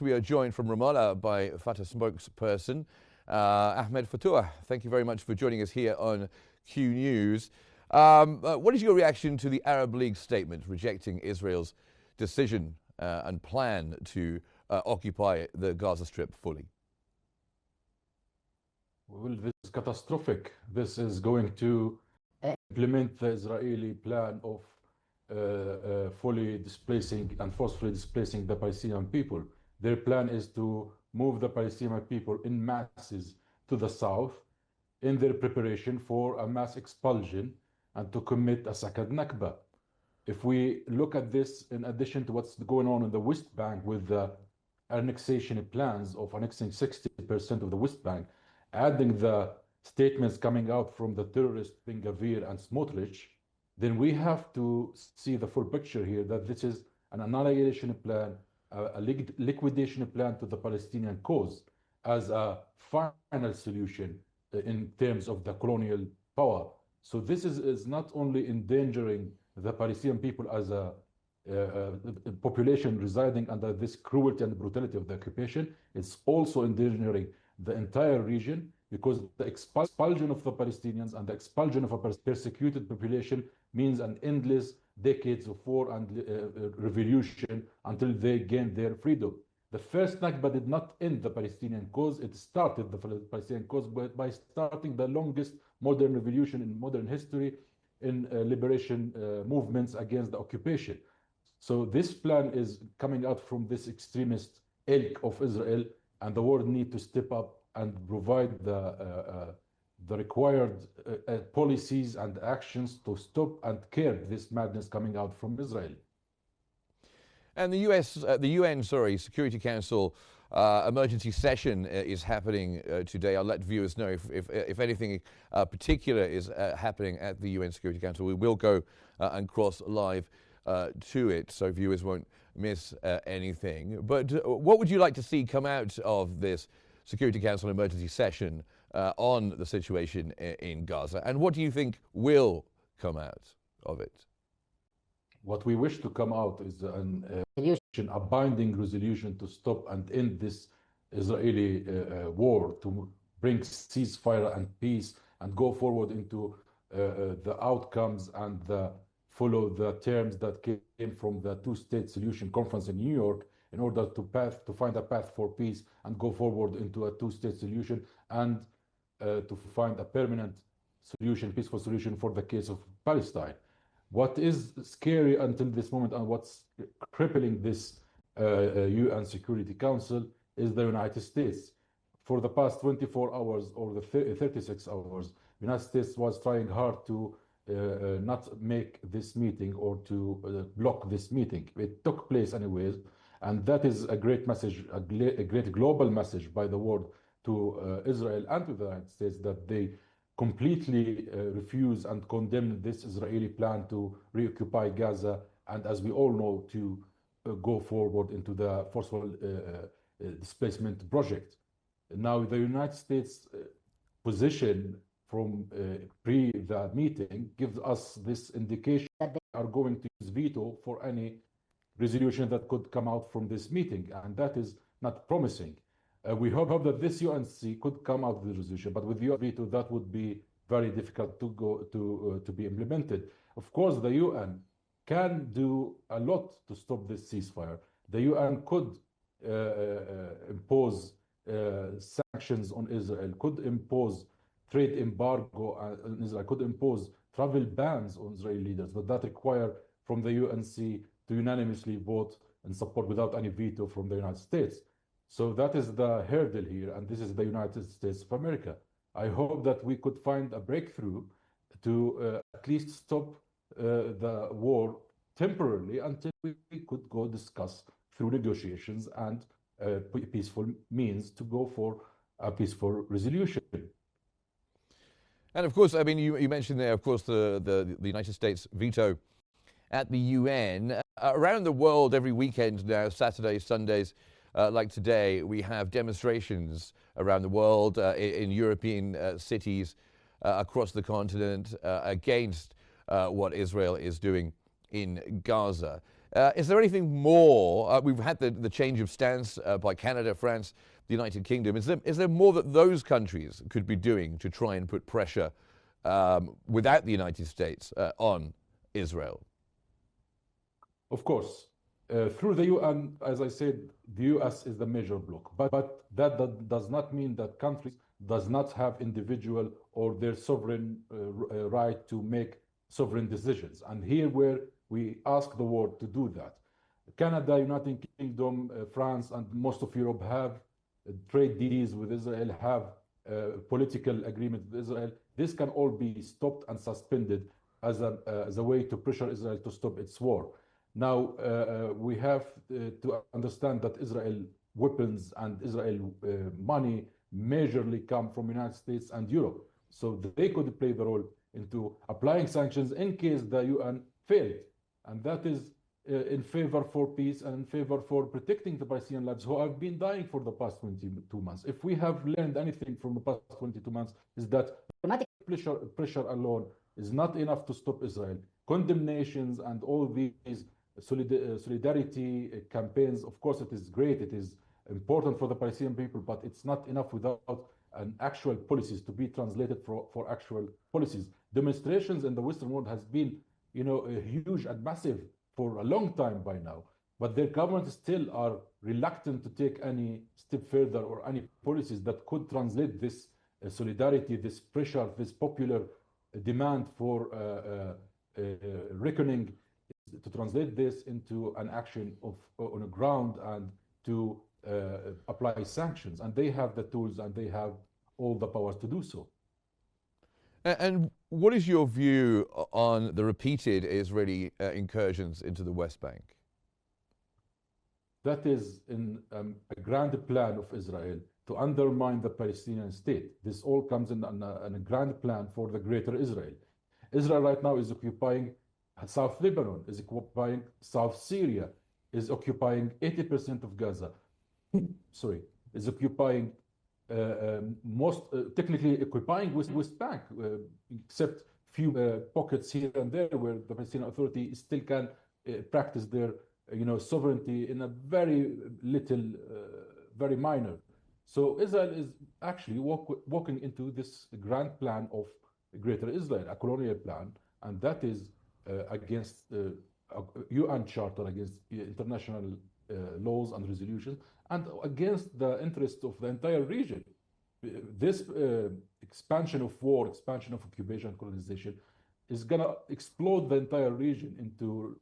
We are joined from Ramallah by Fatah spokesperson Ahmed Fattouh. Thank you very much for joining us here on Qnews. What is your reaction to the Arab League statement rejecting Israel's decision and plan to occupy the Gaza Strip fully? Well, this is catastrophic. This is going to implement the Israeli plan of fully displacing and forcefully displacing the Palestinian people. Their plan is to move the Palestinian people in masses to the south in their preparation for a mass expulsion and to commit a second Nakba. If we look at this in addition to what's going on in the West Bank with the annexation plans of annexing 60% of the West Bank, adding the statements coming out from the terrorists Ben Gvir and Smotrich, then we have to see the full picture here that this is an annihilation plan, a liquidation plan to the Palestinian cause as a final solution in terms of the colonial power. So this is not only endangering the Palestinian people as a population residing under this cruelty and brutality of the occupation, it's also endangering the entire region, because the expulsion of the Palestinians and the expulsion of a persecuted population means an endless decades of war and revolution until they gain their freedom. The first Nakba did not end the Palestinian cause, it started the Palestinian cause by starting the longest modern revolution in modern history in liberation movements against the occupation. So this plan is coming out from this extremist ilk of Israel, and the world need to step up and provide the required policies and actions to stop and curb this madness coming out from Israel. And the UN Security Council emergency session is happening today. I'll let viewers know if anything particular is happening at the UN Security Council. We will go and cross live to it, so viewers won't miss anything. But what would you like to see come out of this Security Council emergency session on the situation in Gaza? And what do you think will come out of it? What we wish to come out is a binding resolution to stop and end this Israeli war, to bring ceasefire and peace and go forward into the outcomes and follow the terms that came from the two-state solution conference in New York, in order to find a path for peace and go forward into a two-state solution and to find a permanent solution, peaceful solution for the case of Palestine. What is scary until this moment and what's crippling this UN Security Council is the United States. For the past 24 hours or the 36 hours, the United States was trying hard to not make this meeting or to block this meeting. It took place anyways. And that is a great message, a great global message by the world to Israel and to the United States, that they completely refuse and condemn this Israeli plan to reoccupy Gaza, and as we all know, to go forward into the forceful displacement project. Now, the United States position from pre the meeting gives us this indication that they are going to use veto for any resolution that could come out from this meeting, and that is not promising. We hope that this UNC could come out with the resolution, but with your veto, that would be very difficult to be implemented. Of course, the UN can do a lot to stop this ceasefire. The UN could impose sanctions on Israel, could impose trade embargo on Israel, could impose travel bans on Israeli leaders, but that require from the UNC to unanimously vote and support without any veto from the United States. So that is the hurdle here, and this is the United States of America. I hope that we could find a breakthrough to at least stop the war temporarily until we could go discuss through negotiations and peaceful means to go for a peaceful resolution. And of course, I mean, you mentioned there, of course, the United States veto at the UN. Around the world every weekend now, Saturdays, Sundays, like today, we have demonstrations around the world in European cities across the continent against what Israel is doing in Gaza. Is there anything more? We've had the change of stance by Canada, France, the United Kingdom. Is there more that those countries could be doing to try and put pressure without the United States on Israel? Of course. Through the UN, as I said, the US is the major bloc. But that does not mean that countries does not have individual or their sovereign right to make sovereign decisions. And here where we ask the world to do that. Canada, United Kingdom, France, and most of Europe have trade deals with Israel, have political agreement with Israel. This can all be stopped and suspended as a way to pressure Israel to stop its war. Now, we have to understand that Israel weapons and Israel money majorly come from the United States and Europe. So they could play the role into applying sanctions in case the UN failed. And that is in favor for peace and in favor for protecting the Palestinian lives who have been dying for the past 22 months. If we have learned anything from the past 22 months, is that pressure alone is not enough to stop Israel. Condemnations and all these solidarity campaigns, of course, it is great. It is important for the Palestinian people, but it's not enough without an actual policies to be translated for actual policies. Demonstrations in the Western world has been, huge and massive for a long time by now, but their governments still are reluctant to take any step further or any policies that could translate this solidarity, this pressure, this popular demand for reckoning, to translate this into an action on the ground and to apply sanctions. And they have the tools and they have all the powers to do so. And what is your view on the repeated Israeli incursions into the West Bank? That is in a grand plan of Israel to undermine the Palestinian state. This all comes in a grand plan for the greater Israel. Israel right now is occupying South Lebanon, is occupying South Syria, is occupying 80% of Gaza. Sorry, is occupying technically occupying West Bank, except few pockets here and there where the Palestinian Authority still can practice their sovereignty in a very little, very minor. So Israel is actually walking into this grand plan of Greater Israel, a colonial plan, and that is against UN Charter, against international laws and resolutions, and against the interests of the entire region. This expansion of war, expansion of occupation, colonization, is going to explode the entire region into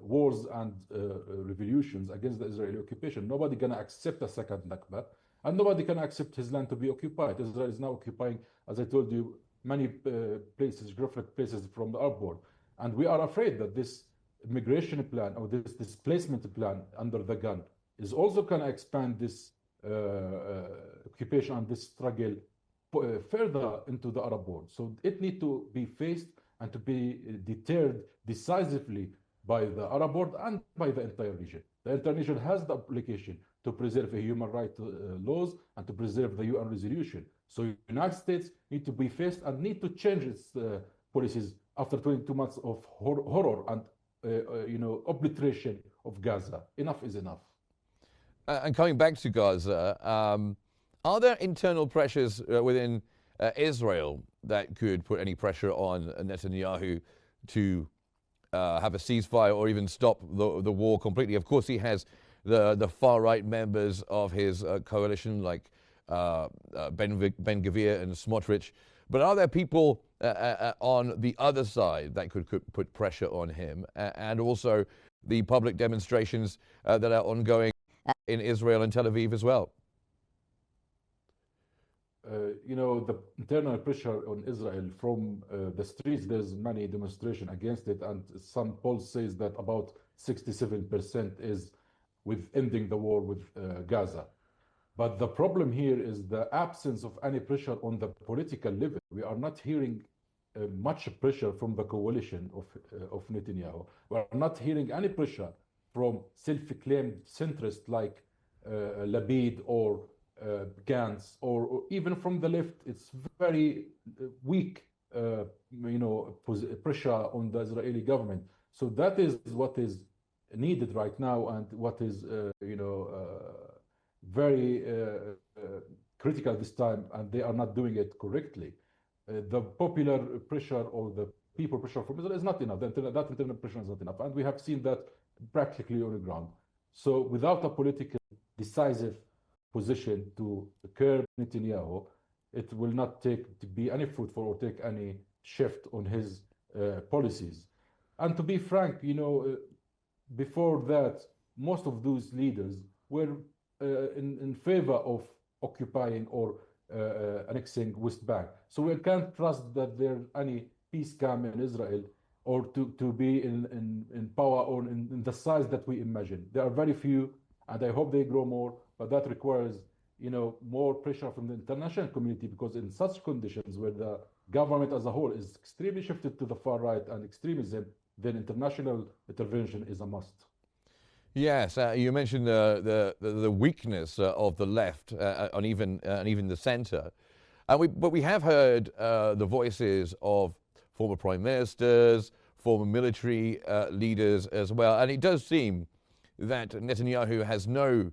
wars and revolutions against the Israeli occupation. Nobody going to accept a second Nakba, and nobody can accept his land to be occupied. Israel is now occupying, as I told you, many places, geographic places from the Arab world. And we are afraid that this immigration plan or this displacement plan under the gun is also going to expand this occupation and this struggle further into the Arab world. So it needs to be faced and to be deterred decisively by the Arab world and by the entire region. The entire region has the obligation to preserve the human rights laws and to preserve the UN resolution. So the United States need to be faced and need to change its policies after 22 months of horror and obliteration of Gaza. Enough is enough. And coming back to Gaza, are there internal pressures within Israel that could put any pressure on Netanyahu to have a ceasefire or even stop the war completely? Of course, he has the far-right members of his coalition like Ben Gvir and Smotrich. But are there people on the other side that could put pressure on him? And also the public demonstrations that are ongoing in Israel and Tel Aviv as well? The internal pressure on Israel from the streets, there's many demonstrations against it, and some polls says that about 67% is with ending the war with Gaza. But the problem here is the absence of any pressure on the political level. We are not hearing much pressure from the coalition of Netanyahu. We are not hearing any pressure from self-claimed centrists like Lapid or Gantz, or even from the left. It's very weak, pressure on the Israeli government. So that is what is needed right now, and what is very critical this time, and they are not doing it correctly. The popular pressure or the people pressure from Israel is not enough. That internal pressure is not enough, and we have seen that practically on the ground. So without a political decisive position to curb Netanyahu, it will not be any fruitful or take any shift on his policies. And to be frank, before that, most of those leaders were in favor of occupying or annexing West Bank. So we can't trust that there's any peace come in Israel or to be in power or in the size that we imagine. There are very few, and I hope they grow more, but that requires more pressure from the international community, because in such conditions where the government as a whole is extremely shifted to the far right and extremism, then international intervention is a must. Yes, you mentioned the weakness of the left and even the centre, but we have heard the voices of former prime ministers, former military leaders as well, and it does seem that Netanyahu has no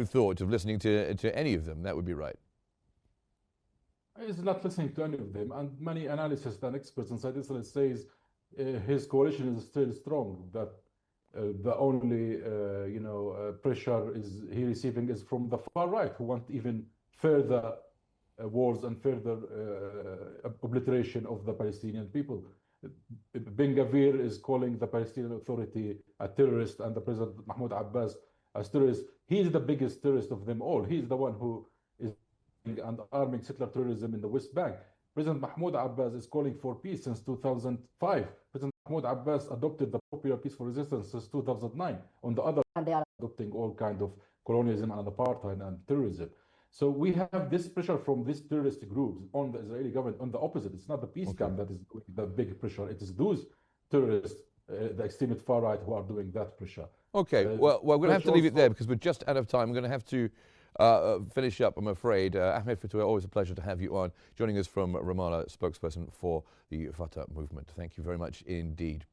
thought of listening to any of them. That would be right. He's not listening to any of them, and many analysts and experts inside Israel says his coalition is still strong. That the only pressure he receiving is from the far right, who want even further wars and further obliteration of the Palestinian people. Ben Gvir is calling the Palestinian Authority a terrorist, and the President Mahmoud Abbas as terrorist. He is the biggest terrorist of them all. He is the one who is and arming settler terrorism in the West Bank. President Mahmoud Abbas is calling for peace since 2005. President Mahmoud Abbas adopted the Popular Peaceful Resistance since 2009. On the other hand, they are adopting all kinds of colonialism and apartheid and terrorism. So we have this pressure from these terrorist groups on the Israeli government. On the opposite, it's not the peace camp that is doing the big pressure. It is those terrorists, the extremist far right, who are doing that pressure. Okay, well, we're going to have to leave it there because we're just out of time. We're going to have to finish up, I'm afraid. Ahmed Fattouh, always a pleasure to have you on, joining us from Ramallah, spokesperson for the Fatah movement. Thank you very much indeed.